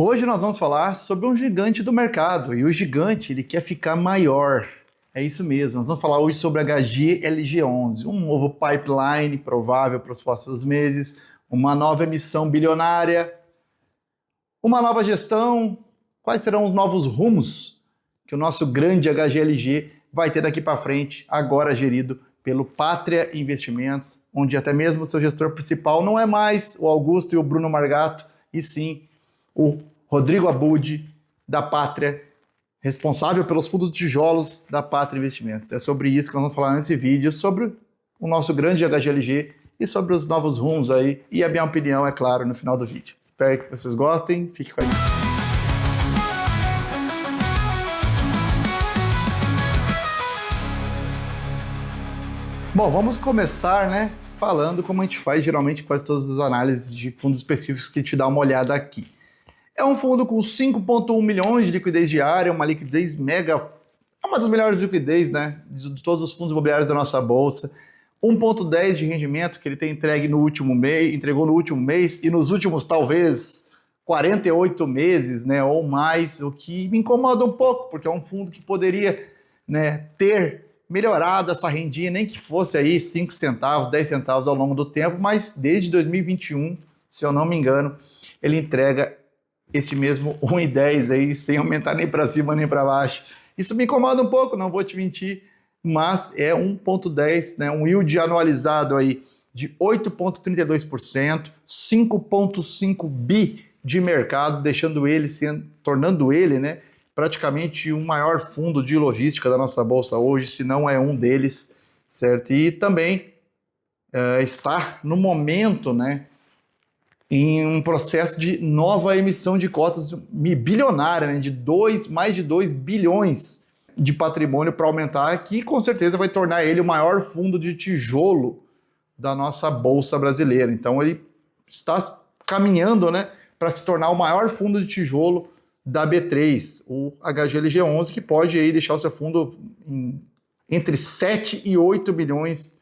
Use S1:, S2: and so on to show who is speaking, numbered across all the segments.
S1: Hoje nós vamos falar sobre um gigante do mercado, e o gigante ele quer ficar maior. É isso mesmo, nós vamos falar hoje sobre HGLG11, um novo pipeline provável para os próximos meses, uma nova emissão bilionária, uma nova gestão, quais serão os novos rumos que o nosso grande HGLG vai ter daqui para frente, agora gerido pelo Pátria Investimentos, onde até mesmo o seu gestor principal não é mais o Augusto e o Bruno Margato, e sim o Rodrigo Abud, da Pátria, responsável pelos fundos de tijolos da Pátria Investimentos. É sobre isso que nós vamos falar nesse vídeo, sobre o nosso grande HGLG e sobre os novos rumos aí, e a minha opinião, é claro, no final do vídeo. Espero que vocês gostem, fique com a gente. Bom, vamos começar, falando como a gente faz geralmente quase todas as análises de fundos específicos que a gente dá uma olhada aqui. É um fundo com 5,1 milhões de liquidez diária, uma liquidez mega, é uma das melhores liquidez, de todos os fundos imobiliários da nossa bolsa. 1,10 de rendimento que ele tem entregue no último mês, entregou no último mês e nos últimos talvez 48 meses, ou mais, o que me incomoda um pouco, porque é um fundo que poderia, ter melhorado essa rendinha, nem que fosse aí 5 centavos, 10 centavos ao longo do tempo, mas desde 2021, se eu não me engano, ele entrega este mesmo 1,10 aí, sem aumentar nem para cima nem para baixo. Isso me incomoda um pouco, não vou te mentir, mas é 1,10, um yield anualizado aí de 8,32%, 5,5 bi de mercado, tornando ele, praticamente o maior fundo de logística da nossa bolsa hoje, se não é um deles, certo? E também está no momento, em um processo de nova emissão de cotas bilionária, de mais de 2 bilhões de patrimônio para aumentar, que com certeza vai tornar ele o maior fundo de tijolo da nossa bolsa brasileira. Então ele está caminhando, para se tornar o maior fundo de tijolo da B3, o HGLG11, que pode aí deixar o seu fundo entre 7 e 8 bilhões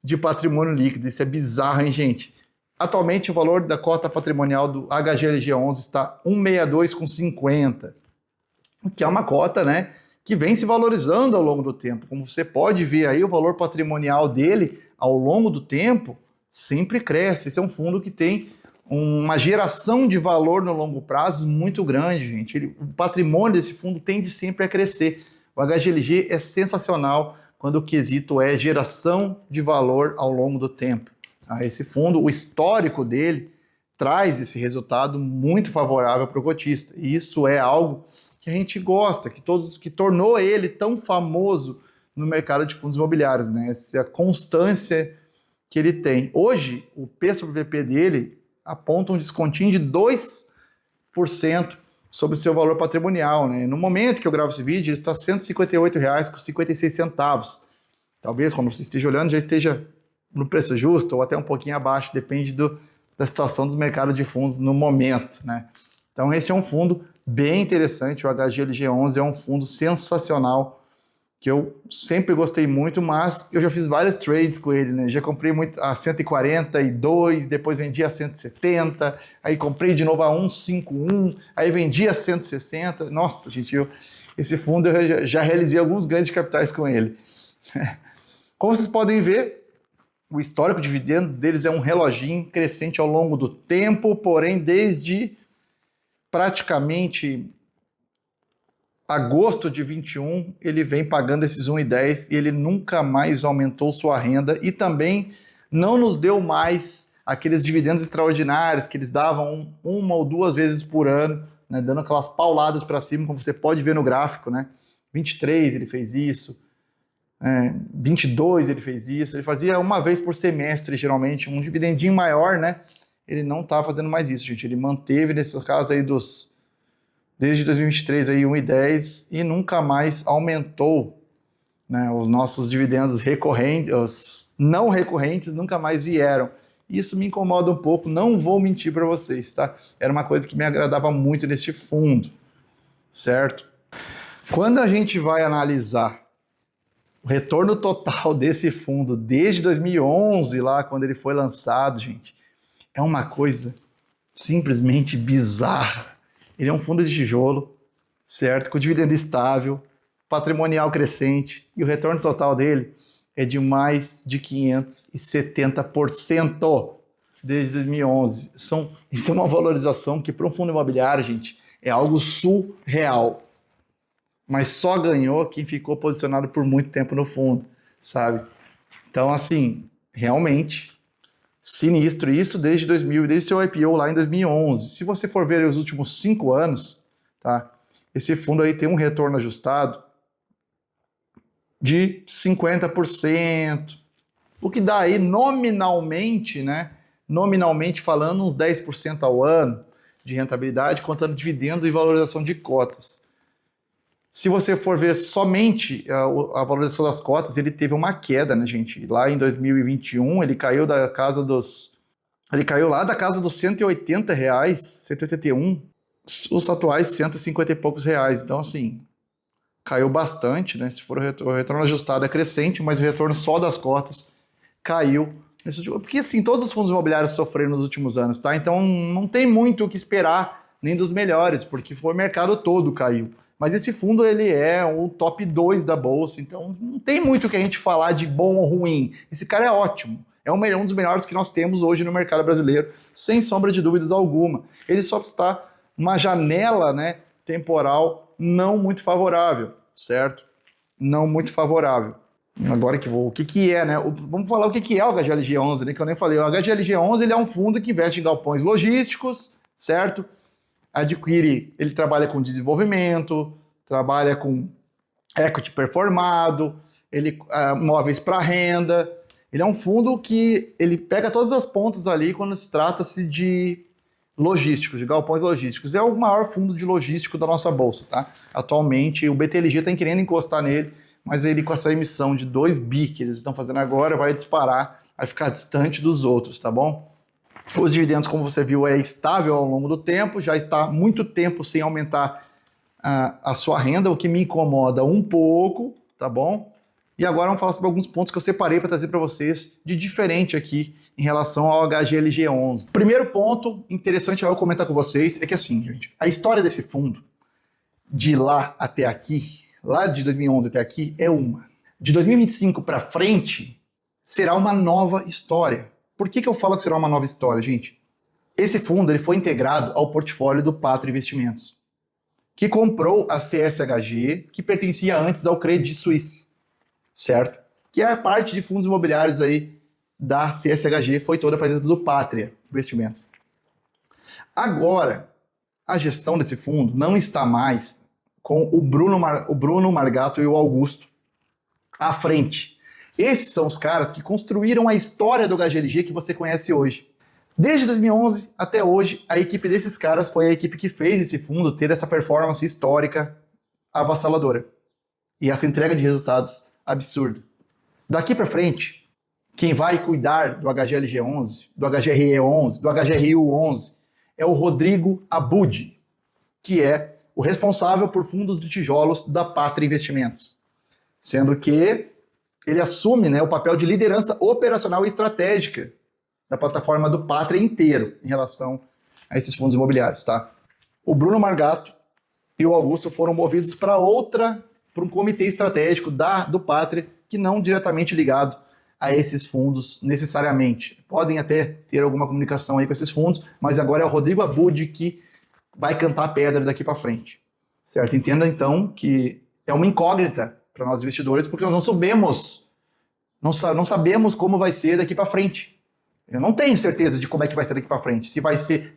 S1: de patrimônio líquido. Isso é bizarro, hein, gente? Atualmente, o valor da cota patrimonial do HGLG11 está 1,6250, o que é uma cota, que vem se valorizando ao longo do tempo. Como você pode ver aí, o valor patrimonial dele, ao longo do tempo, sempre cresce. Esse é um fundo que tem uma geração de valor no longo prazo muito grande, gente. O patrimônio desse fundo tende sempre a crescer. O HGLG é sensacional quando o quesito é geração de valor ao longo do tempo. Esse fundo, o histórico dele, traz esse resultado muito favorável para o cotista. E isso é algo que a gente gosta, que tornou ele tão famoso no mercado de fundos imobiliários, Essa constância que ele tem. Hoje, o P sobre VP dele aponta um descontinho de 2% sobre o seu valor patrimonial, No momento que eu gravo esse vídeo, ele está R$ 158,56. Talvez, quando você esteja olhando, já esteja no preço justo ou até um pouquinho abaixo, depende da situação dos mercados de fundos no momento, Então esse é um fundo bem interessante, o HGLG11 é um fundo sensacional, que eu sempre gostei muito, mas eu já fiz vários trades com ele, Já comprei muito a 142, depois vendi a 170, aí comprei de novo a 151, aí vendi a 160. Nossa, gente, esse fundo eu já realizei alguns ganhos de capitais com ele. Como vocês podem ver, o histórico de dividendo deles é um reloginho crescente ao longo do tempo, porém desde praticamente agosto de 21, ele vem pagando esses 1,10 e ele nunca mais aumentou sua renda e também não nos deu mais aqueles dividendos extraordinários que eles davam uma ou duas vezes por ano, dando aquelas pauladas para cima, como você pode ver no gráfico, 23 ele fez isso, 22 ele fez isso, ele fazia uma vez por semestre, geralmente, um dividendinho maior, Ele não está fazendo mais isso, gente. Ele manteve, nesse caso aí, desde 2023, aí, 1,10 e nunca mais aumentou, os nossos dividendos recorrentes, os não recorrentes, nunca mais vieram. Isso me incomoda um pouco, não vou mentir para vocês, tá? Era uma coisa que me agradava muito neste fundo, certo? Quando a gente vai analisar o retorno total desse fundo desde 2011, lá quando ele foi lançado, gente, é uma coisa simplesmente bizarra. Ele é um fundo de tijolo, certo? Com dividendo estável, patrimonial crescente, e o retorno total dele é de mais de 570% desde 2011. Isso é uma valorização que para um fundo imobiliário, gente, é algo surreal. Mas só ganhou quem ficou posicionado por muito tempo no fundo, sabe? Então, assim, realmente sinistro. Isso desde 2000, desde seu IPO lá em 2011. Se você for ver os últimos 5 anos, tá? Esse fundo aí tem um retorno ajustado de 50%, o que dá aí nominalmente, né? Nominalmente falando, uns 10% ao ano de rentabilidade, contando dividendo e valorização de cotas. Se você for ver somente a valorização das cotas, ele teve uma queda, né, gente? Lá em 2021, ele caiu lá da casa dos R$ 180, 181, os atuais 150 e poucos reais. Então, assim, caiu bastante, né? Se for o retorno ajustado é crescente, mas o retorno só das cotas caiu. Porque, assim, todos os fundos imobiliários sofreram nos últimos anos, tá? Então, não tem muito o que esperar, nem dos melhores, porque foi o mercado todo caiu. Mas esse fundo, ele é o top 2 da bolsa, então não tem muito o que a gente falar de bom ou ruim. Esse cara é ótimo. É um dos melhores que nós temos hoje no mercado brasileiro, sem sombra de dúvidas alguma. Ele só está numa janela, né, temporal não muito favorável, certo? Não muito favorável. Agora que o que é, né? Vamos falar o que é o HGLG11, né? Que eu nem falei. O HGLG11 ele é um fundo que investe em galpões logísticos, certo? Ele trabalha com desenvolvimento, trabalha com equity performado, móveis para renda. Ele é um fundo que ele pega todas as pontas ali quando se trata-se de logísticos, de galpões logísticos. É o maior fundo de logístico da nossa bolsa, tá? Atualmente, o BTLG está querendo encostar nele, mas ele com essa emissão de 2 bi que eles estão fazendo agora, vai disparar, vai ficar distante dos outros, tá bom? Os dividendos, como você viu, é estável ao longo do tempo, já está há muito tempo sem aumentar a sua renda, o que me incomoda um pouco, tá bom? E agora vamos falar sobre alguns pontos que eu separei para trazer para vocês de diferente aqui em relação ao HGLG11. Primeiro ponto interessante eu comentar com vocês é que assim, gente, a história desse fundo, de lá até aqui, lá de 2011 até aqui, é uma. De 2025 para frente, será uma nova história. Por que eu falo que será uma nova história, gente? Esse fundo ele foi integrado ao portfólio do Pátria Investimentos, que comprou a CSHG, que pertencia antes ao Credit Suisse, certo? Que é a parte de fundos imobiliários aí da CSHG, foi toda para dentro do Pátria Investimentos. Agora, a gestão desse fundo não está mais com o Bruno Margato e o Augusto à frente. Esses são os caras que construíram a história do HGLG que você conhece hoje. Desde 2011 até hoje, a equipe desses caras foi a equipe que fez esse fundo ter essa performance histórica avassaladora. E essa entrega de resultados absurda. Daqui para frente, quem vai cuidar do HGLG11, do HGRE11, do HGRU11 é o Rodrigo Abud, que é o responsável por fundos de tijolos da Pátria Investimentos. Sendo que ele assume, né, o papel de liderança operacional e estratégica da plataforma do Pátria inteiro em relação a esses fundos imobiliários, tá? O Bruno Margato e o Augusto foram movidos para um comitê estratégico do Pátria, que não diretamente ligado a esses fundos necessariamente. Podem até ter alguma comunicação aí com esses fundos, mas agora é o Rodrigo Abud que vai cantar a pedra daqui para frente, certo? Entenda então que é uma incógnita para nós investidores, porque nós não sabemos como vai ser daqui para frente. Eu não tenho certeza de como é que vai ser daqui para frente. Se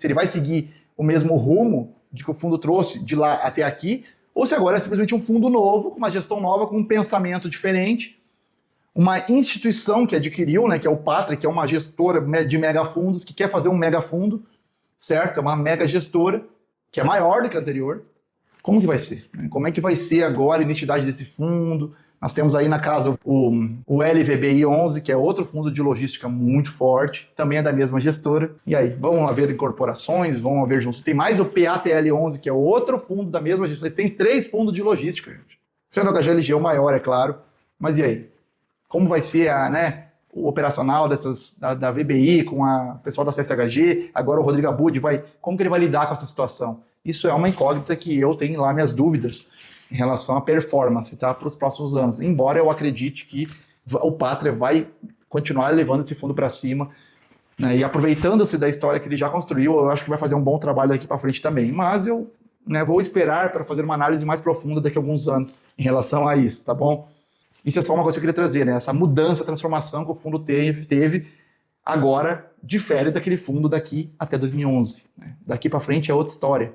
S1: ele vai seguir o mesmo rumo de que o fundo trouxe de lá até aqui, ou se agora é simplesmente um fundo novo, com uma gestão nova, com um pensamento diferente, uma instituição que adquiriu, né, que é o Pátria, que é uma gestora de megafundos, que quer fazer um megafundo, certo? É uma mega gestora, que é maior do que a anterior. Como que vai ser? Como é que vai ser agora a identidade desse fundo? Nós temos aí na casa o LVBI11, que é outro fundo de logística muito forte, também é da mesma gestora. E aí, vão haver incorporações, vão haver juntos. Tem mais o PATL11, que é outro fundo da mesma gestora. Tem 3 fundos de logística, gente. Sendo o HGLG o maior, é claro. Mas e aí? Como vai ser o operacional da VBI com o pessoal da CSHG, agora o Rodrigo Abud como que ele vai lidar com essa situação? Isso é uma incógnita que eu tenho lá minhas dúvidas em relação à performance, tá, para os próximos anos. Embora eu acredite que o Pátria vai continuar levando esse fundo para cima, né, e aproveitando-se da história que ele já construiu, eu acho que vai fazer um bom trabalho daqui para frente também. Mas eu, né, vou esperar para fazer uma análise mais profunda daqui a alguns anos em relação a isso, tá bom? Isso é só uma coisa que eu queria trazer, né? Essa mudança, transformação que o fundo teve agora difere daquele fundo daqui até 2011. Né? Daqui para frente é outra história.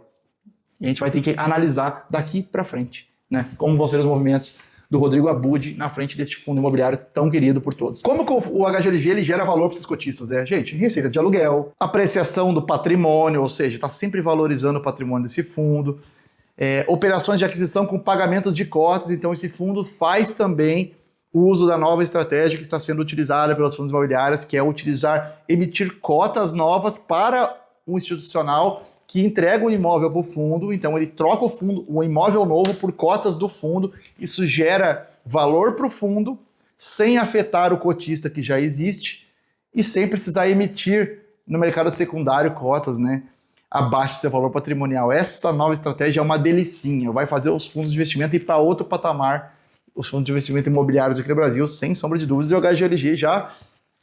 S1: E a gente vai ter que analisar daqui para frente, né? Como vão ser os movimentos do Rodrigo Abud na frente deste fundo imobiliário tão querido por todos. Como que o HGLG ele gera valor para esses cotistas? Gente, receita de aluguel, apreciação do patrimônio, ou seja, está sempre valorizando o patrimônio desse fundo, operações de aquisição com pagamentos de cotas. Então esse fundo faz também o uso da nova estratégia que está sendo utilizada pelos fundos imobiliários, que é emitir cotas novas para um institucional que entrega o imóvel para o fundo. Então ele troca o imóvel novo por cotas do fundo. Isso gera valor para o fundo, sem afetar o cotista que já existe e sem precisar emitir no mercado secundário cotas, né, abaixo do seu valor patrimonial. Essa nova estratégia é uma delicinha, vai fazer os fundos de investimento ir para outro patamar, os fundos de investimento imobiliários aqui no Brasil, sem sombra de dúvidas, e o HGLG já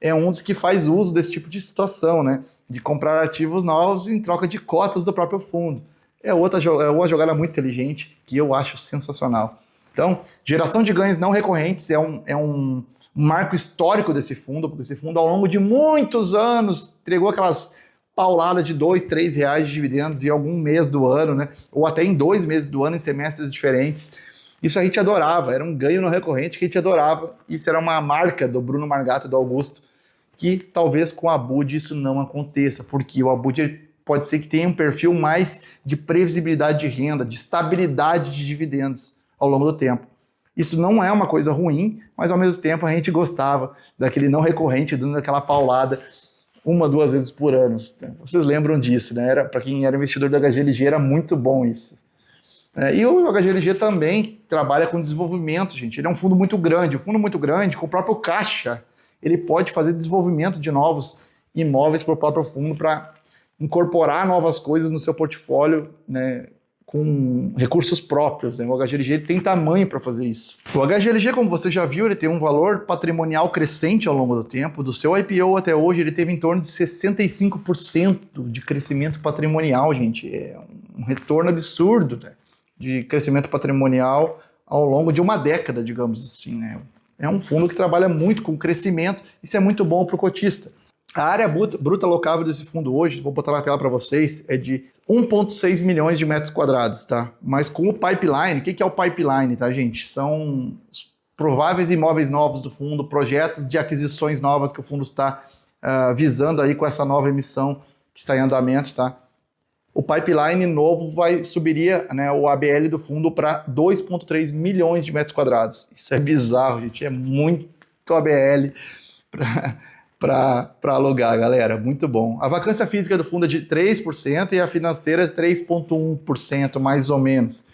S1: é um dos que faz uso desse tipo de situação, né, de comprar ativos novos em troca de cotas do próprio fundo. É uma jogada muito inteligente, que eu acho sensacional. Então, geração de ganhos não recorrentes é um marco histórico desse fundo, porque esse fundo, ao longo de muitos anos, entregou aquelas paulada de R$2, R$3 de dividendos em algum mês do ano, né? Ou até em 2 meses do ano, em semestres diferentes. Isso a gente adorava, era um ganho no recorrente que a gente adorava. Isso era uma marca do Bruno Margato e do Augusto, que talvez com o Abud isso não aconteça, porque o Abud pode ser que tenha um perfil mais de previsibilidade de renda, de estabilidade de dividendos ao longo do tempo. Isso não é uma coisa ruim, mas ao mesmo tempo a gente gostava daquele não recorrente, dando aquela paulada 1, 2 vezes por ano. Vocês lembram disso, né? Para quem era investidor do HGLG era muito bom isso. E o HGLG também trabalha com desenvolvimento, gente. Ele é um fundo muito grande. Um fundo muito grande, com o próprio caixa, ele pode fazer desenvolvimento de novos imóveis para o próprio fundo, para incorporar novas coisas no seu portfólio, né, com recursos próprios, né? O HGLG tem tamanho para fazer isso. O HGLG, como você já viu, ele tem um valor patrimonial crescente ao longo do tempo. Do seu IPO até hoje, ele teve em torno de 65% de crescimento patrimonial, gente. É um retorno absurdo, né, de crescimento patrimonial ao longo de uma década, digamos assim, né? É um fundo que trabalha muito com crescimento. Isso é muito bom para o cotista. A área bruta alocável desse fundo hoje, vou botar na tela para vocês, é de 1,6 milhões de metros quadrados, tá? Mas com o pipeline, o que é o pipeline, tá, gente? São os prováveis imóveis novos do fundo, projetos de aquisições novas que o fundo está visando aí com essa nova emissão que está em andamento, tá? O pipeline novo subiria, né, o ABL do fundo para 2,3 milhões de metros quadrados. Isso é bizarro, gente. É muito ABL para alugar, galera. Muito bom. A vacância física do fundo é de 3% e a financeira é 3,1%, mais ou menos.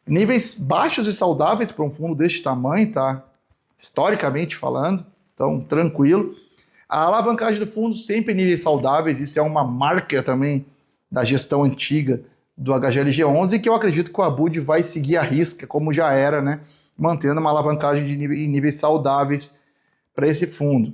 S1: Níveis baixos e saudáveis para um fundo deste tamanho, tá? Historicamente falando. Então, tranquilo. A alavancagem do fundo sempre em níveis saudáveis. Isso é uma marca também da gestão antiga do HGLG11, que eu acredito que o Abud vai seguir à risca, como já era, né? Mantendo uma alavancagem em níveis saudáveis para esse fundo.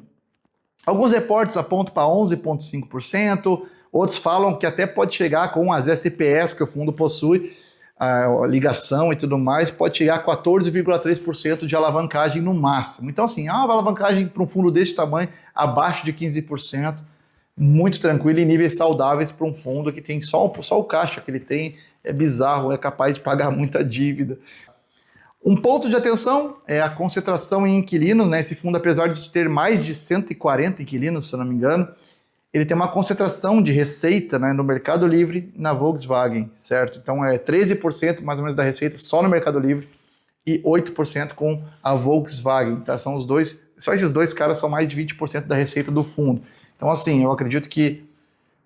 S1: Alguns reportes apontam para 11,5%, outros falam que até pode chegar com as SPS que o fundo possui, a ligação e tudo mais, pode chegar a 14,3% de alavancagem no máximo. Então, assim, há uma alavancagem para um fundo desse tamanho, abaixo de 15%, muito tranquilo, em níveis saudáveis para um fundo que tem só o caixa que ele tem, é bizarro, é capaz de pagar muita dívida. Um ponto de atenção é a concentração em inquilinos, né? Esse fundo, apesar de ter mais de 140 inquilinos, se eu não me engano, ele tem uma concentração de receita, né, no Mercado Livre, na Volkswagen, certo? Então é 13% mais ou menos da receita só no Mercado Livre e 8% com a Volkswagen, tá? Só esses dois caras são mais de 20% da receita do fundo. Então, assim, eu acredito que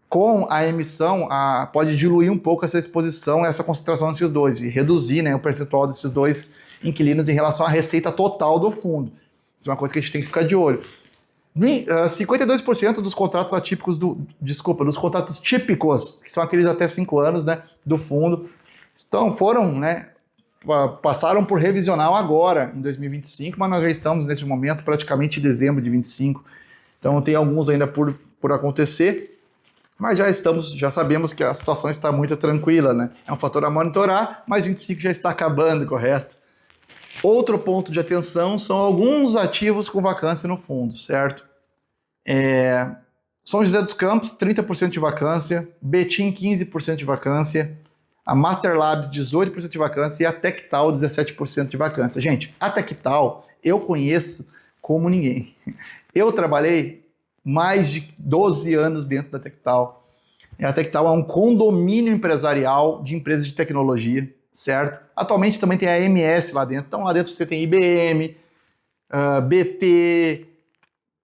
S1: com a emissão pode diluir um pouco essa exposição, essa concentração desses dois, e reduzir, né, o percentual desses dois inquilinos em relação à receita total do fundo. Isso é uma coisa que a gente tem que ficar de olho. 52% dos contratos atípicos dos contratos típicos, que são aqueles até 5 anos, né, do fundo, passaram por revisional agora, em 2025, mas nós já estamos nesse momento, praticamente em dezembro de 25. Então tem alguns ainda por acontecer, mas já sabemos que a situação está muito tranquila, né? É um fator a monitorar, mas 25 já está acabando, correto? Outro ponto de atenção são alguns ativos com vacância no fundo, certo? São José dos Campos, 30% de vacância, Betim, 15% de vacância, a Master Labs, 18% de vacância e a Tectal, 17% de vacância. Gente, a Tectal eu conheço como ninguém. Eu trabalhei mais de 12 anos dentro da Tectal. A Tectal é um condomínio empresarial de empresas de tecnologia, certo? Atualmente também tem a MS lá dentro. Então lá dentro você tem IBM, BT,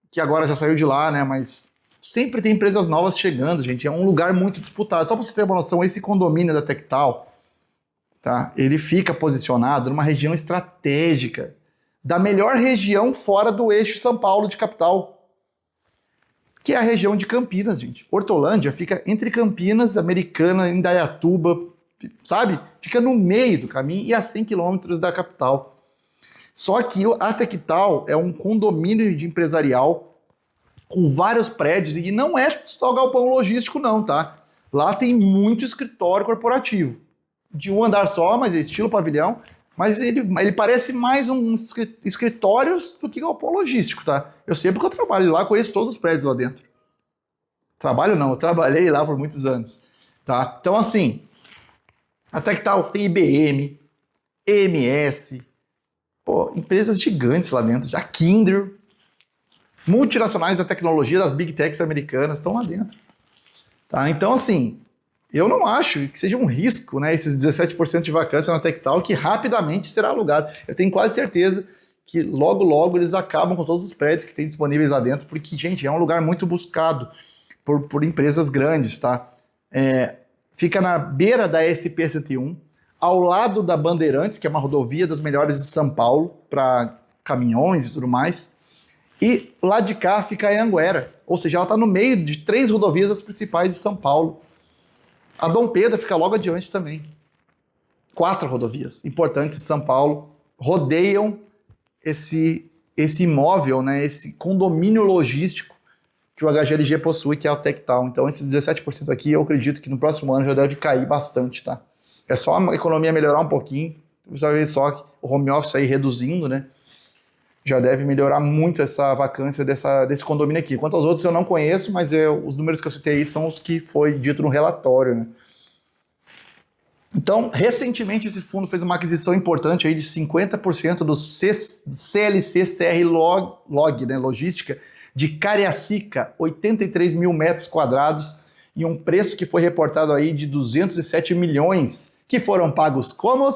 S1: que agora já saiu de lá, né? Mas sempre tem empresas novas chegando, gente. É um lugar muito disputado. Só para você ter uma noção, esse condomínio da Tectal, tá? Ele fica posicionado numa região estratégica, da melhor região fora do eixo São Paulo de capital, que é a região de Campinas, gente. Hortolândia fica entre Campinas, Americana, Indaiatuba, sabe? Fica no meio do caminho e a 100 quilômetros da capital. Só que a Tectal é um condomínio de empresarial com vários prédios e não é só galpão logístico não, tá? Lá tem muito escritório corporativo. De um andar só, mas é estilo pavilhão, mas ele parece mais um escritórios do que galpão logístico, tá? Eu sei porque eu trabalho lá, conheço todos os prédios lá dentro. Eu trabalhei lá por muitos anos, tá? Então, assim, a Tectal tem IBM, EMS, empresas gigantes lá dentro, a Kyndryl, multinacionais da tecnologia, das Big Techs americanas, estão lá dentro. Tá? Então, assim, eu não acho que seja um risco, né, esses 17% de vacância na Tectal, que rapidamente será alugado. Eu tenho quase certeza que logo, logo eles acabam com todos os prédios que tem disponíveis lá dentro, porque, gente, é um lugar muito buscado por empresas grandes, tá? Fica na beira da SP-101, ao lado da Bandeirantes, que é uma rodovia das melhores de São Paulo, para caminhões e tudo mais. E lá de cá fica a Anhanguera, ou seja, ela está no meio de 3 rodovias das principais de São Paulo. A Dom Pedro fica logo adiante também. 4 rodovias importantes de São Paulo rodeiam esse imóvel, né, esse condomínio logístico que o HGLG possui, que é o Tectal. Então esses 17% aqui, eu acredito que no próximo ano já deve cair bastante, tá? É só a economia melhorar um pouquinho, você vai ver só que o home office aí reduzindo, né? Já deve melhorar muito essa vacância desse condomínio aqui. Quanto aos outros eu não conheço, mas os números que eu citei aí são os que foi dito no relatório, né? Então, recentemente esse fundo fez uma aquisição importante aí de 50% do CLC CR Log, né, logística, de Cariacica, 83 mil metros quadrados, e um preço que foi reportado aí de 207 milhões, que foram pagos como?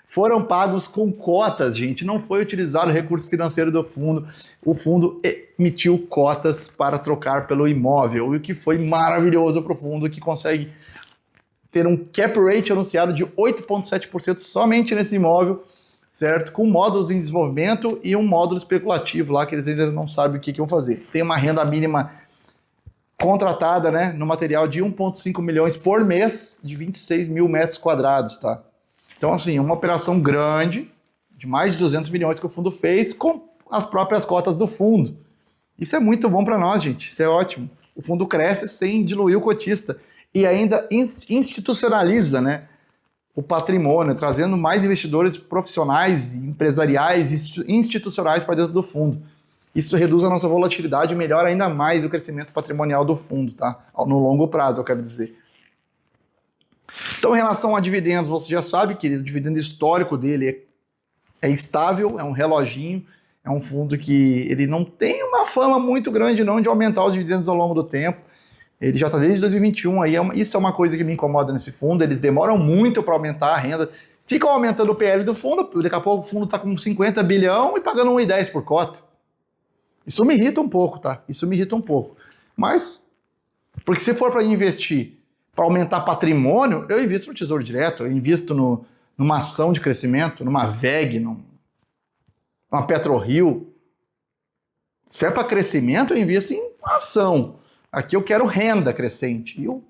S1: Foram pagos com cotas, gente. Não foi utilizado o recurso financeiro do fundo. O fundo emitiu cotas para trocar pelo imóvel, o que foi maravilhoso para o fundo, que consegue ter um cap rate anunciado de 8,7% somente nesse imóvel, certo? Com módulos em desenvolvimento e um módulo especulativo lá, que eles ainda não sabem o que vão fazer. Tem uma renda mínima contratada, né, no material de 1,5 milhões por mês, de 26 mil metros quadrados, tá? Então, assim, uma operação grande, de mais de 200 milhões que o fundo fez, com as próprias cotas do fundo. Isso é muito bom para nós, gente. Isso é ótimo. O fundo cresce sem diluir o cotista. E ainda institucionaliza, né, o patrimônio, trazendo mais investidores profissionais, empresariais, institucionais para dentro do fundo. Isso reduz a nossa volatilidade e melhora ainda mais o crescimento patrimonial do fundo, tá? No longo prazo, eu quero dizer. Então, em relação a dividendos, você já sabe que o dividendo histórico dele é estável, é um reloginho, é um fundo que ele não tem uma fama muito grande não de aumentar os dividendos ao longo do tempo. Ele já está desde 2021, isso é uma coisa que me incomoda nesse fundo, eles demoram muito para aumentar a renda, ficam aumentando o PL do fundo, daqui a pouco o fundo está com 50 bilhão e pagando 1,10 por cota. Isso me irrita um pouco, tá? Isso me irrita um pouco. Mas, porque se for para investir, para aumentar patrimônio, eu invisto no Tesouro Direto, eu invisto numa ação de crescimento, numa VEG, numa PetroRio. Se é para crescimento, eu invisto em ação. Aqui eu quero renda crescente. E o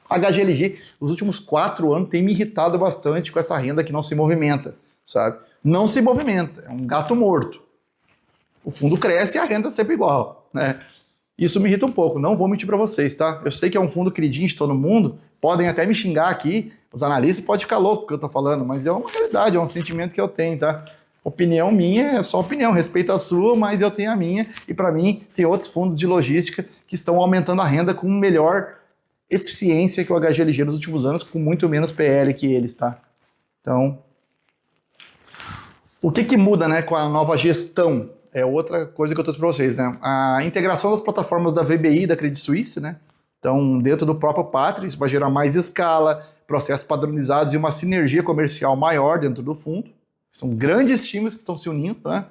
S1: HGLG, os últimos 4 anos, tem me irritado bastante com essa renda que não se movimenta, sabe? Não se movimenta, é um gato morto. O fundo cresce e a renda é sempre igual, né? Isso me irrita um pouco, não vou mentir para vocês, tá? Eu sei que é um fundo queridinho de todo mundo, podem até me xingar aqui, os analistas podem ficar loucos com o que eu tô falando, mas é uma realidade, é um sentimento que eu tenho, tá? Opinião minha é só opinião, respeito a sua, mas eu tenho a minha, e para mim tem outros fundos de logística que estão aumentando a renda com melhor eficiência que o HGLG nos últimos anos, com muito menos PL que eles, tá? Então, o que muda, né, com a nova gestão? É outra coisa que eu trouxe para vocês, né? A integração das plataformas da VBI e da Credit Suisse, né? Então, dentro do próprio Patria, isso vai gerar mais escala, processos padronizados e uma sinergia comercial maior dentro do fundo. São grandes times que estão se unindo, né?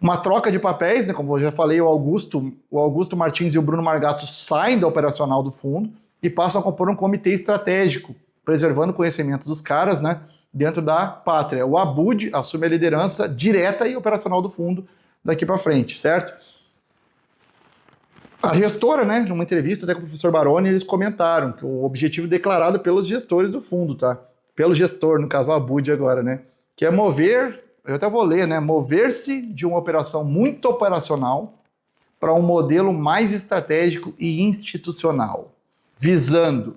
S1: Uma troca de papéis, né? Como eu já falei, o Augusto Martins e o Bruno Margato saem da operacional do fundo e passam a compor um comitê estratégico, preservando o conhecimento dos caras, né? Dentro da Pátria. O Abud assume a liderança direta e operacional do fundo daqui para frente, certo? A gestora, né, numa entrevista até com o professor Baroni, eles comentaram que o objetivo declarado pelos gestores do fundo, tá? Pelo gestor, no caso o Abud agora, né? Que é mover, eu até vou ler, né? Mover-se de uma operação muito operacional para um modelo mais estratégico e institucional, visando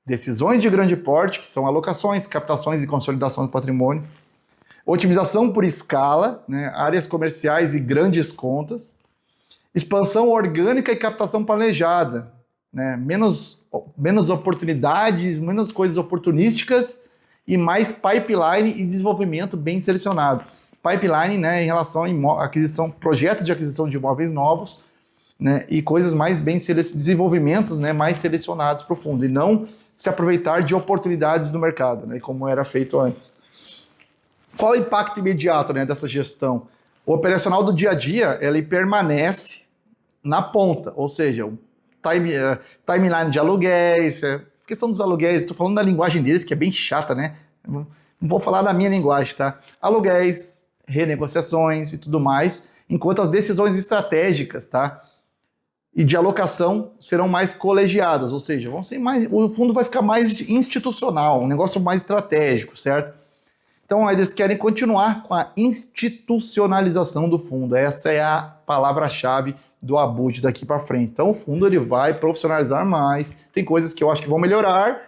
S1: decisões de grande porte, que são alocações, captações e consolidação do patrimônio, otimização por escala, né, áreas comerciais e grandes contas, expansão orgânica e captação planejada, né, menos oportunidades, menos coisas oportunísticas e mais pipeline e desenvolvimento bem selecionado. Pipeline, né, em relação a aquisição, projetos de aquisição de imóveis novos, né, e coisas mais bem desenvolvimentos, né, mais selecionados para o fundo, e não se aproveitar de oportunidades do mercado, né, como era feito antes. Qual é o impacto imediato, né, dessa gestão? O operacional do dia a dia, ele permanece na ponta, ou seja, o timeline de aluguéis, questão dos aluguéis, estou falando da linguagem deles, que é bem chata, né? Não vou falar da minha linguagem, tá? Aluguéis, renegociações e tudo mais, enquanto as decisões estratégicas, tá? E de alocação serão mais colegiadas, ou seja, vão ser mais, o fundo vai ficar mais institucional, um negócio mais estratégico, certo? Então eles querem continuar com a institucionalização do fundo, essa é a palavra-chave do Abud daqui para frente. Então o fundo ele vai profissionalizar mais, tem coisas que eu acho que vão melhorar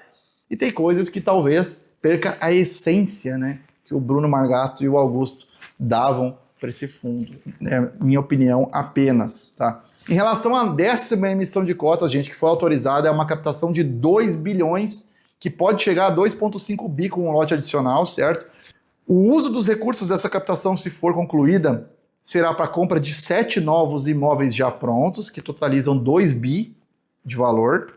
S1: e tem coisas que talvez perca a essência, né, que o Bruno Margato e o Augusto davam para esse fundo, é minha opinião apenas, tá? Em relação à 10ª emissão de cotas, gente, que foi autorizada, é uma captação de 2 bilhões, que pode chegar a 2,5 bi com um lote adicional, certo? O uso dos recursos dessa captação, se for concluída, será para a compra de 7 novos imóveis já prontos, que totalizam 2 bi de valor.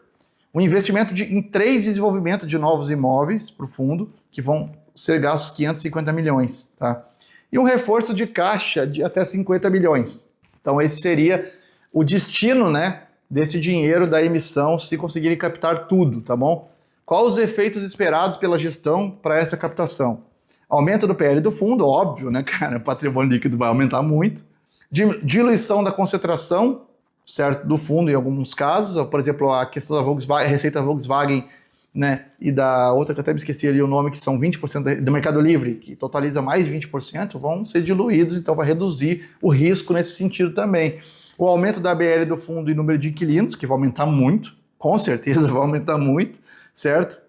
S1: Um investimento em 3 desenvolvimentos de novos imóveis para o fundo, que vão ser gastos 550 milhões, tá? E um reforço de caixa de até 50 milhões. Então esse seria o destino, né, desse dinheiro da emissão, se conseguirem captar tudo, tá bom? Quais os efeitos esperados pela gestão para essa captação? Aumento do PL do fundo, óbvio, né, cara? O patrimônio líquido vai aumentar muito. Diluição da concentração, certo, do fundo em alguns casos. Por exemplo, a questão da Volkswagen, a receita Volkswagen, né, e da outra que eu até me esqueci ali o nome, que são 20% do Mercado Livre, que totaliza mais de 20%, vão ser diluídos, então vai reduzir o risco nesse sentido também. O aumento da BL do fundo e número de inquilinos, que vai aumentar muito, com certeza vai aumentar muito, certo?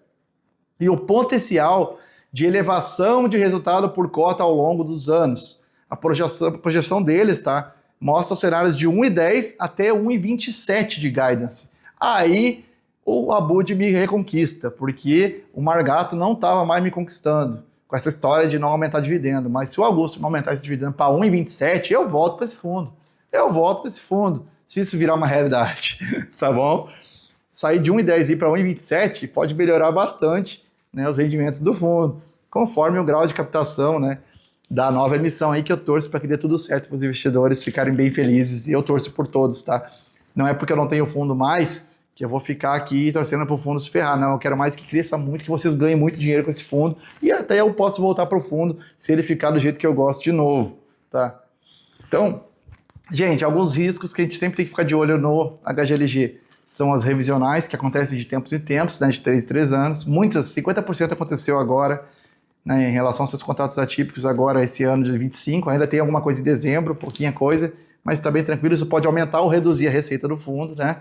S1: E o potencial de elevação de resultado por cota ao longo dos anos. A projeção deles, tá? Mostra os cenários de 1,10 até 1,27 de guidance. Aí o Abud me reconquista, porque o Margato não estava mais me conquistando com essa história de não aumentar dividendo. Mas se o Augusto não aumentar esse dividendo para 1,27, eu volto para esse fundo. Se isso virar uma realidade, tá bom? Sair de 1,10 para 1,27 pode melhorar bastante, né, os rendimentos do fundo, conforme o grau de captação, né, da nova emissão aí, que eu torço para que dê tudo certo para os investidores ficarem bem felizes, e eu torço por todos, tá? Não é porque eu não tenho fundo mais que eu vou ficar aqui torcendo para o fundo se ferrar, não, eu quero mais que cresça muito, que vocês ganhem muito dinheiro com esse fundo, e até eu posso voltar para o fundo se ele ficar do jeito que eu gosto de novo, tá? Então, Gente, alguns riscos que a gente sempre tem que ficar de olho no HGLG são as revisionais, que acontecem de tempos em tempos, né, de 3 em 3 anos. Muitas, 50% aconteceu agora, né, em relação aos seus contratos atípicos agora, esse ano de 25. Ainda tem alguma coisa em dezembro, pouquinha coisa, mas está bem tranquilo, isso pode aumentar ou reduzir a receita do fundo, né?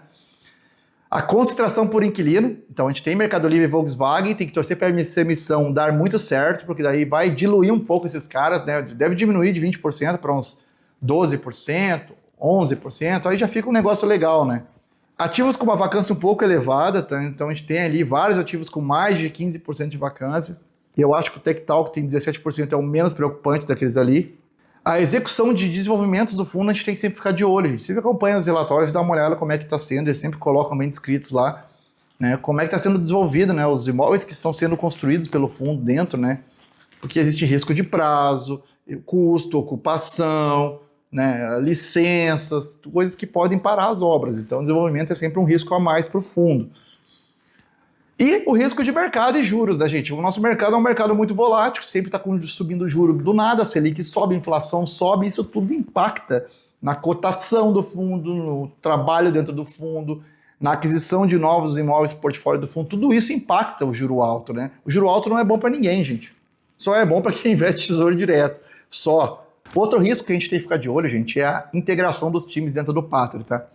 S1: A concentração por inquilino, então a gente tem Mercado Livre e Volkswagen, tem que torcer para essa emissão dar muito certo, porque daí vai diluir um pouco esses caras, né? Deve diminuir de 20% para uns 12%, 11%, aí já fica um negócio legal, né? Ativos com uma vacância um pouco elevada, tá? Então a gente tem ali vários ativos com mais de 15% de vacância. Eu acho que o TechTal, que tem 17%, é o menos preocupante daqueles ali. A execução de desenvolvimentos do fundo a gente tem que sempre ficar de olho. A gente sempre acompanha os relatórios e dá uma olhada como é que está sendo. Eles sempre colocam bem descritos lá, né? Como é que está sendo desenvolvido, né? Os imóveis que estão sendo construídos pelo fundo dentro, né? Porque existe risco de prazo, custo, ocupação, né? Licenças, coisas que podem parar as obras. Então o desenvolvimento é sempre um risco a mais para o fundo. E o risco de mercado e juros, né, gente? O nosso mercado é um mercado muito volátil, sempre está subindo o juro do nada, a Selic sobe, a inflação sobe, isso tudo impacta na cotação do fundo, no trabalho dentro do fundo, na aquisição de novos imóveis para o portfólio do fundo, tudo isso impacta o juro alto, né? O juro alto não é bom para ninguém, gente. Só é bom para quem investe em tesouro direto. Só. Outro risco que a gente tem que ficar de olho, gente, é a integração dos times dentro do Patria, tá?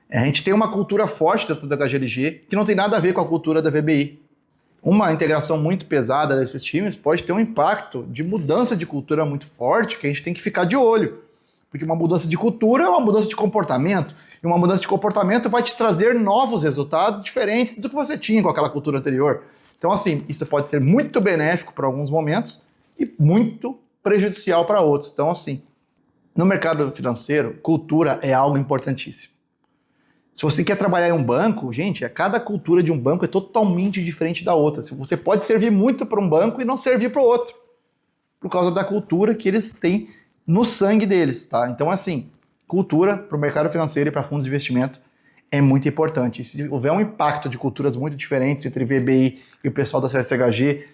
S1: A gente tem uma cultura forte dentro da HGLG que não tem nada a ver com a cultura da VBI. Uma integração muito pesada desses times pode ter um impacto de mudança de cultura muito forte que a gente tem que ficar de olho. Porque uma mudança de cultura é uma mudança de comportamento. E uma mudança de comportamento vai te trazer novos resultados diferentes do que você tinha com aquela cultura anterior. Então, assim, isso pode ser muito benéfico para alguns momentos e muito prejudicial para outros. Então, assim, no mercado financeiro, cultura é algo importantíssimo. Se você quer trabalhar em um banco, gente, cada cultura de um banco é totalmente diferente da outra. Você pode servir muito para um banco e não servir para o outro, por causa da cultura que eles têm no sangue deles, tá? Então, assim, cultura para o mercado financeiro e para fundos de investimento é muito importante. Se houver um impacto de culturas muito diferentes entre VBI e o pessoal da CSHG,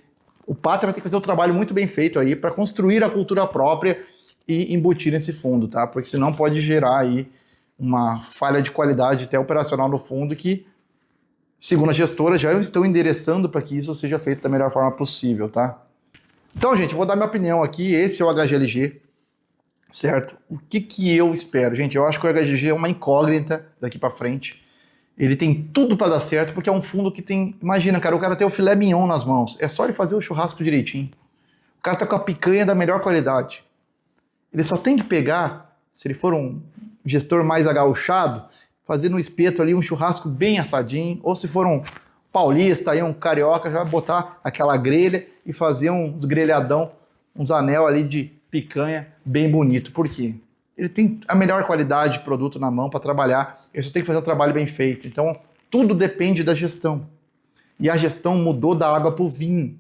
S1: o Patria vai ter que fazer um trabalho muito bem feito aí para construir a cultura própria e embutir nesse fundo, tá? Porque senão pode gerar aí uma falha de qualidade até operacional no fundo que, segundo a gestora, já estão endereçando para que isso seja feito da melhor forma possível, tá? Então, gente, vou dar minha opinião aqui. Esse é o HGLG, certo? O que eu espero? Gente, eu acho que o HGLG é uma incógnita daqui para frente. Ele tem tudo para dar certo, porque é um fundo que tem... Imagina, cara, o cara tem o filé mignon nas mãos. É só ele fazer o churrasco direitinho. O cara tá com a picanha da melhor qualidade. Ele só tem que pegar, se ele for um gestor mais agauchado, fazer no espeto ali um churrasco bem assadinho, ou se for um paulista, aí um carioca, já botar aquela grelha e fazer uns grelhadão, uns anel ali de picanha bem bonito. Por quê? Ele tem a melhor qualidade de produto na mão para trabalhar, ele só tem que fazer um trabalho bem feito. Então, tudo depende da gestão. E a gestão mudou da água para o vinho.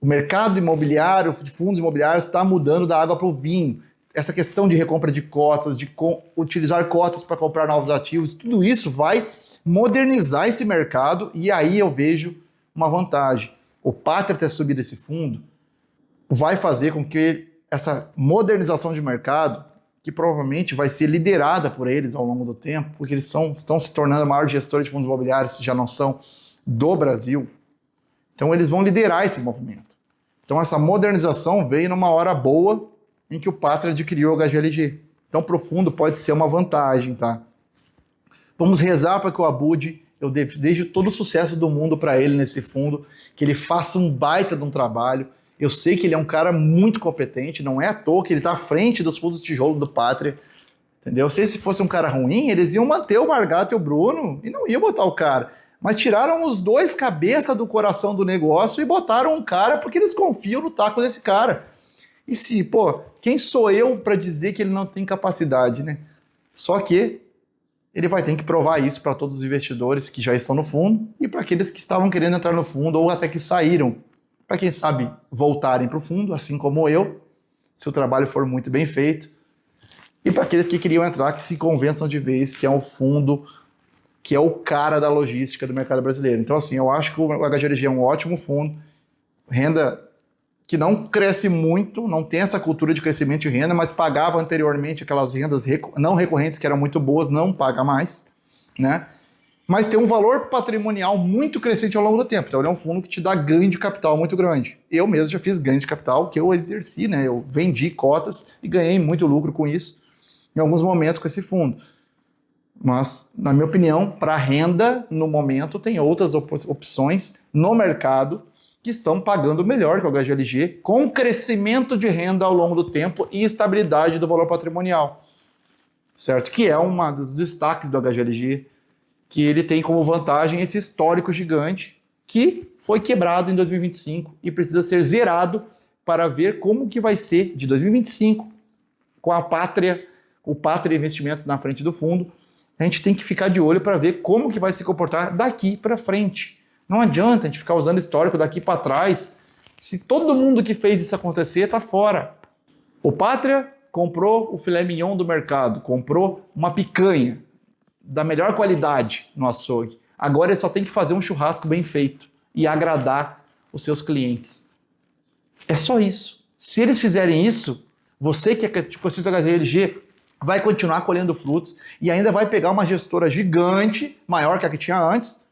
S1: O mercado imobiliário, de fundos imobiliários, está mudando da água para o vinho. Essa questão de recompra de cotas, de utilizar cotas para comprar novos ativos, tudo isso vai modernizar esse mercado e aí eu vejo uma vantagem. O Patria ter subido esse fundo vai fazer com que essa modernização de mercado, que provavelmente vai ser liderada por eles ao longo do tempo, porque eles estão se tornando a maior gestora de fundos imobiliários, se já não são, do Brasil. Então eles vão liderar esse movimento. Então essa modernização veio numa hora boa em que o Patria adquiriu o HGLG. Então, para o fundo pode ser uma vantagem, tá? Vamos rezar para que o Abud, eu desejo todo o sucesso do mundo para ele nesse fundo, que ele faça um baita de um trabalho. Eu sei que ele é um cara muito competente, não é à toa que ele está à frente dos fundos de tijolo do Patria, entendeu? Eu sei se fosse um cara ruim, eles iam manter o Margato e o Bruno e não iam botar o cara. Mas tiraram os dois cabeças do coração do negócio e botaram um cara porque eles confiam no taco desse cara. E se, pô, quem sou eu para dizer que ele não tem capacidade, né? Só que ele vai ter que provar isso para todos os investidores que já estão no fundo e para aqueles que estavam querendo entrar no fundo ou até que saíram, para quem sabe voltarem para o fundo, assim como eu, se o trabalho for muito bem feito, e para aqueles que queriam entrar, que se convençam de vez que é um fundo que é o cara da logística do mercado brasileiro. Então, assim, eu acho que o HGLG é um ótimo fundo, renda que não cresce muito, não tem essa cultura de crescimento de renda, mas pagava anteriormente aquelas rendas não recorrentes que eram muito boas, não paga mais, né? Mas tem um valor patrimonial muito crescente ao longo do tempo. Então ele é um fundo que te dá ganho de capital muito grande. Eu mesmo já fiz ganhos de capital que eu exerci, né? Eu vendi cotas e ganhei muito lucro com isso em alguns momentos com esse fundo. Mas, na minha opinião, para renda, no momento, tem outras opções no mercado que estão pagando melhor que o HGLG, com crescimento de renda ao longo do tempo e estabilidade do valor patrimonial. Certo? Que é um dos destaques do HGLG, que ele tem como vantagem esse histórico gigante que foi quebrado em 2025 e precisa ser zerado para ver como que vai ser de 2025 com a Pátria, o Pátria Investimentos na frente do fundo. A gente tem que ficar de olho para ver como que vai se comportar daqui para frente. Não adianta a gente ficar usando histórico daqui para trás, se todo mundo que fez isso acontecer está fora. O Pátria comprou o filé mignon do mercado, comprou uma picanha da melhor qualidade no açougue. Agora ele só tem que fazer um churrasco bem feito e agradar os seus clientes. É só isso. Se eles fizerem isso, você que é tipo assim do HGLG vai continuar colhendo frutos e ainda vai pegar uma gestora gigante, maior que a que tinha antes,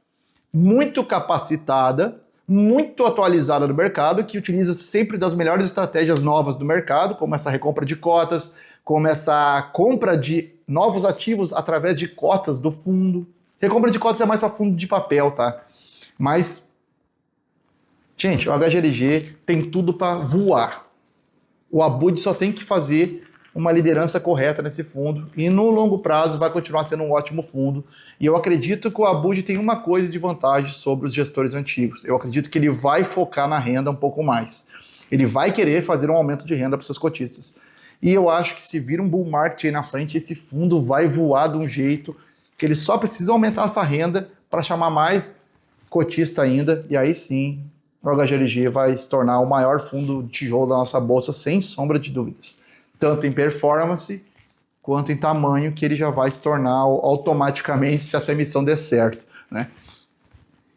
S1: muito capacitada, muito atualizada no mercado, que utiliza sempre das melhores estratégias novas do mercado, como essa recompra de cotas, como essa compra de novos ativos através de cotas do fundo. Recompra de cotas é mais para fundo de papel, tá? Mas, gente, o HGLG tem tudo para voar. O Abud só tem que fazer uma liderança correta nesse fundo e no longo prazo vai continuar sendo um ótimo fundo. E eu acredito que o Abud tem uma coisa de vantagem sobre os gestores antigos. Eu acredito que ele vai focar na renda um pouco mais. Ele vai querer fazer um aumento de renda para seus cotistas. E eu acho que se vir um bull market aí na frente, esse fundo vai voar de um jeito que ele só precisa aumentar essa renda para chamar mais cotista ainda. E aí sim, o HGLG vai se tornar o maior fundo de tijolo da nossa bolsa, sem sombra de dúvidas. Tanto em performance quanto em tamanho, que ele já vai se tornar automaticamente se essa emissão der certo, né?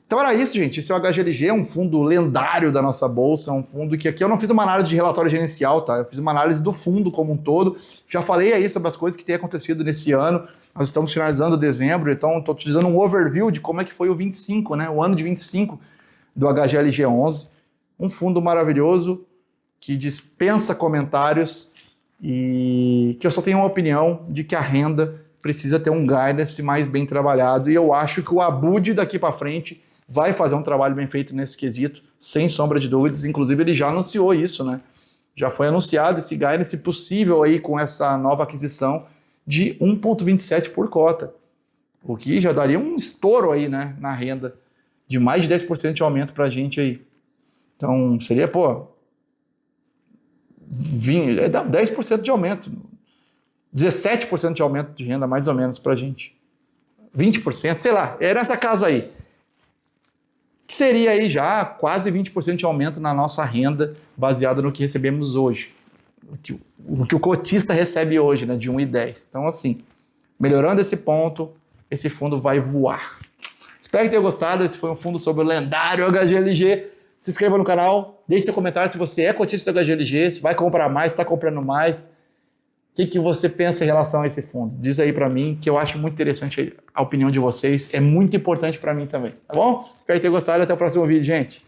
S1: Então era isso, gente. Esse é o HGLG, é um fundo lendário da nossa bolsa, é um fundo que aqui eu não fiz uma análise de relatório gerencial, tá? Eu fiz uma análise do fundo como um todo. Já falei aí sobre as coisas que têm acontecido nesse ano. Nós estamos finalizando dezembro, então estou te dando um overview de como é que foi o 25, né? O ano de 25 do HGLG 11. Um fundo maravilhoso que dispensa comentários e que eu só tenho uma opinião de que a renda precisa ter um guidance mais bem trabalhado. E eu acho que o Abud daqui para frente vai fazer um trabalho bem feito nesse quesito, sem sombra de dúvidas. Inclusive, ele já anunciou isso, né? Já foi anunciado esse guidance possível aí com essa nova aquisição de 1,27 por cota, o que já daria um estouro aí, né, na renda, de mais de 10% de aumento pra gente aí. Então, seria, 10% de aumento, 17% de aumento de renda, mais ou menos, pra gente. 20%, sei lá, é nessa casa aí. Que seria aí já quase 20% de aumento na nossa renda, baseado no que recebemos hoje. O que o cotista recebe hoje, né, de 1,10. Então, assim, melhorando esse ponto, esse fundo vai voar. Espero que tenha gostado. Esse foi um fundo sobre o lendário HGLG. Se inscreva no canal, deixe seu comentário se você é cotista do HGLG, se vai comprar mais, está comprando mais. O que você pensa em relação a esse fundo? Diz aí para mim, que eu acho muito interessante a opinião de vocês. É muito importante para mim também, tá bom? Espero ter gostado e até o próximo vídeo, gente.